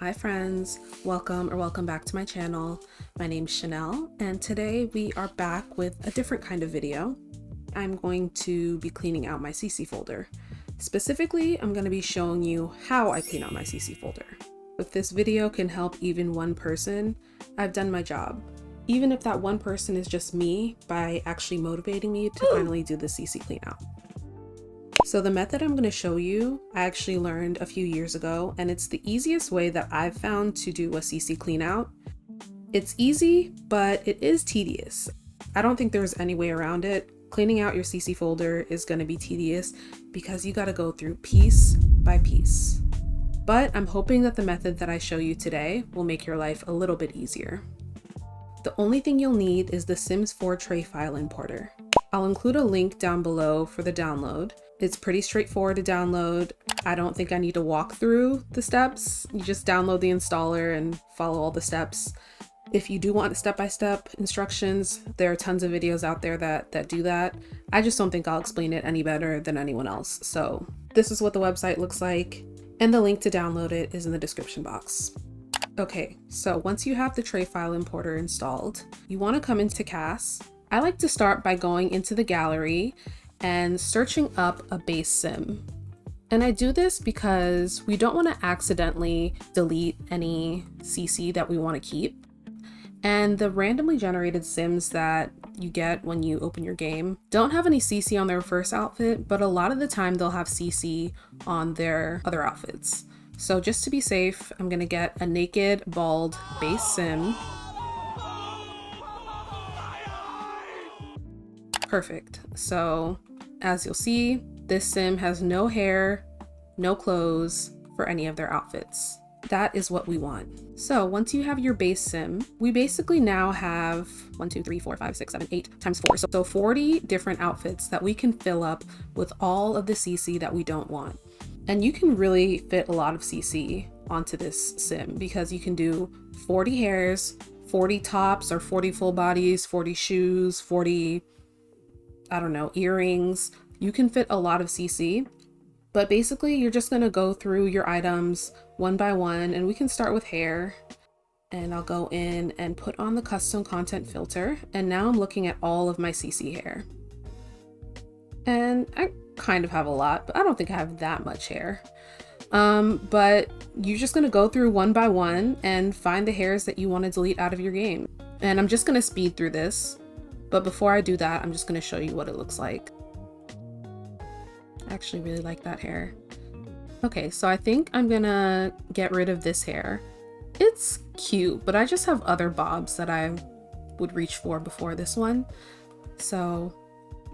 Hi friends, welcome back to my channel. My name's Chanel and today we are back with a different kind of video. I'm going to be cleaning out my CC folder. Specifically, I'm going to be showing you how I clean out my CC folder. If this video can help even one person, I've done my job. Even if that one person is just me by actually motivating me to finally do the CC clean out. So the method I'm going to show you, I actually learned a few years ago, and it's the easiest way that I've found to do a CC clean out. It's easy, but it is tedious. I don't think there's any way around it. Cleaning out your CC folder is going to be tedious because you got to go through piece by piece. But I'm hoping that the method that I show you today will make your life a little bit easier. The only thing you'll need is the Sims 4 tray file importer. I'll include a link down below for the download. It's pretty straightforward to download. I don't think I need to walk through the steps. You just download the installer and follow all the steps. If you do want step-by-step instructions, there are tons of videos out there that do that. I just don't think I'll explain it any better than anyone else. So this is what the website looks like, and the link to download it is in the description box. Okay, so once you have the tray file importer installed, you want to come into CAS. I like to start by going into the gallery and searching up a base sim. And I do this because we don't want to accidentally delete any CC that we want to keep. And the randomly generated sims that you get when you open your game don't have any CC on their first outfit, but a lot of the time they'll have CC on their other outfits. So just to be safe, I'm gonna get a naked, bald base sim. Perfect. So as you'll see, this sim has no hair, no clothes for any of their outfits. That is what we want. So once you have your base sim, we basically now have 1, 2, 3, 4, 5, 6, 7, 8 times 4. So 40 different outfits that we can fill up with all of the CC that we don't want. And you can really fit a lot of CC onto this sim because you can do 40 hairs, 40 tops or 40 full bodies, 40 shoes, 40, I don't know, earrings. You can fit a lot of CC, but basically you're just gonna go through your items one by one, and we can start with hair. And I'll go in and put on the custom content filter. And now I'm looking at all of my CC hair. And I kind of have a lot, but I don't think I have that much hair. But you're just gonna go through one by one and find the hairs that you want to delete out of your game. And I'm just gonna speed through this. But before I do that, I'm just going to show you what it looks like. I actually really like that hair. Okay, so I think I'm going to get rid of this hair. It's cute, but I just have other bobs that I would reach for before this one. So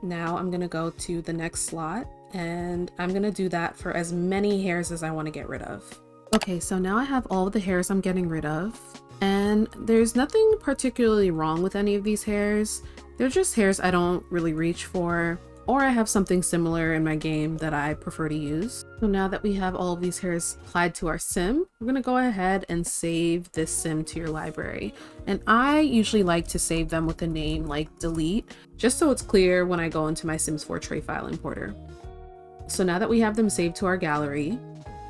now I'm going to go to the next slot, and I'm going to do that for as many hairs as I want to get rid of. Okay, so now I have all of the hairs I'm getting rid of. And there's nothing particularly wrong with any of these hairs. They're just hairs I don't really reach for, or I have something similar in my game that I prefer to use. So now that we have all of these hairs applied to our sim, we're gonna go ahead and save this sim to your library. And I usually like to save them with a name like delete, just so it's clear when I go into my Sims 4 tray file importer. So now that we have them saved to our gallery,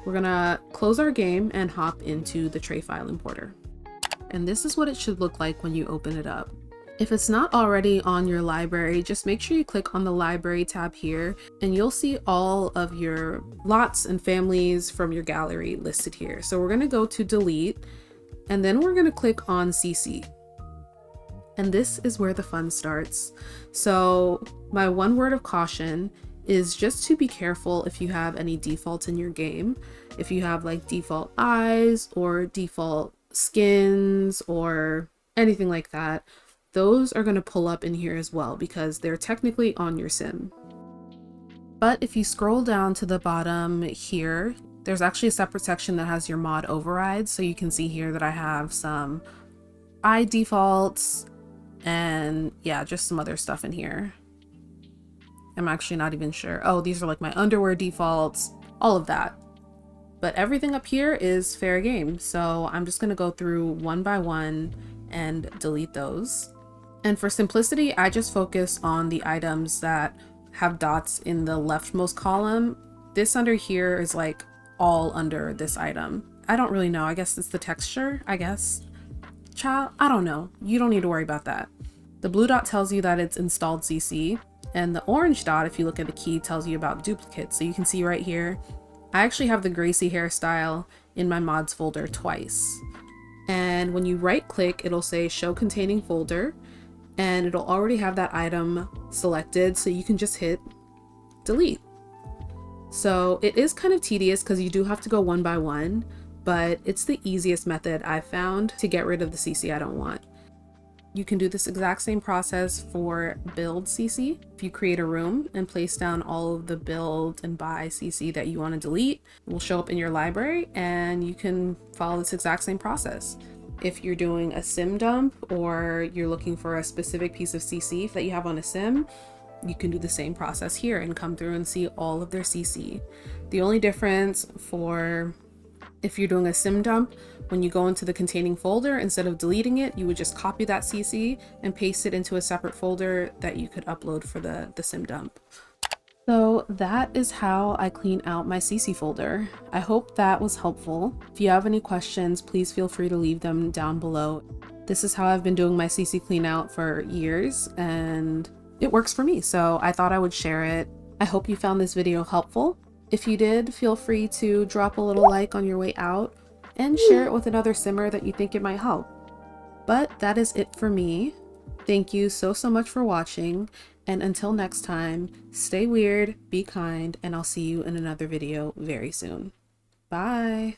we're gonna close our game and hop into the tray file importer. And this is what it should look like when you open it up. If it's not already on your library, just make sure you click on the library tab here and you'll see all of your lots and families from your gallery listed here. So we're gonna go to delete, and then we're gonna click on CC. And this is where the fun starts. So my one word of caution is just to be careful if you have any defaults in your game. If you have like default eyes or default skins or anything like that, those are going to pull up in here as well because they're technically on your sim. But if you scroll down to the bottom here, there's actually a separate section that has your mod overrides. So you can see here that I have some eye defaults and yeah, just some other stuff in here. I'm actually not even sure. Oh, these are like my underwear defaults, all of that. But everything up here is fair game. So I'm just going to go through one by one and delete those. And for simplicity, I just focus on the items that have dots in the leftmost column. This under here is like all under this item. I don't really know. I guess it's the texture, I guess. Child, I don't know. You don't need to worry about that. The blue dot tells you that it's installed CC, and the orange dot, if you look at the key, tells you about duplicates. So you can see right here, I actually have the Gracie hairstyle in my mods folder twice. And when you right click, it'll say show containing folder, and it'll already have that item selected, so you can just hit delete. So it is kind of tedious because you do have to go one by one, but it's the easiest method I've found to get rid of the CC I don't want. You can do this exact same process for build CC. If you create a room and place down all of the build and buy CC that you want to delete, it will show up in your library and you can follow this exact same process. If you're doing a sim dump or you're looking for a specific piece of CC that you have on a sim, you can do the same process here and come through and see all of their CC. The only difference for if you're doing a sim dump, when you go into the containing folder, instead of deleting it, you would just copy that CC and paste it into a separate folder that you could upload for the sim dump. So that is how I clean out my CC folder. I hope that was helpful. If you have any questions, please feel free to leave them down below. This is how I've been doing my CC clean out for years and it works for me, so I thought I would share it. I hope you found this video helpful. If you did, feel free to drop a little like on your way out and share it with another simmer that you think it might help. But that is it for me. Thank you so much for watching, and until next time, stay weird, be kind, and I'll see you in another video very soon. Bye!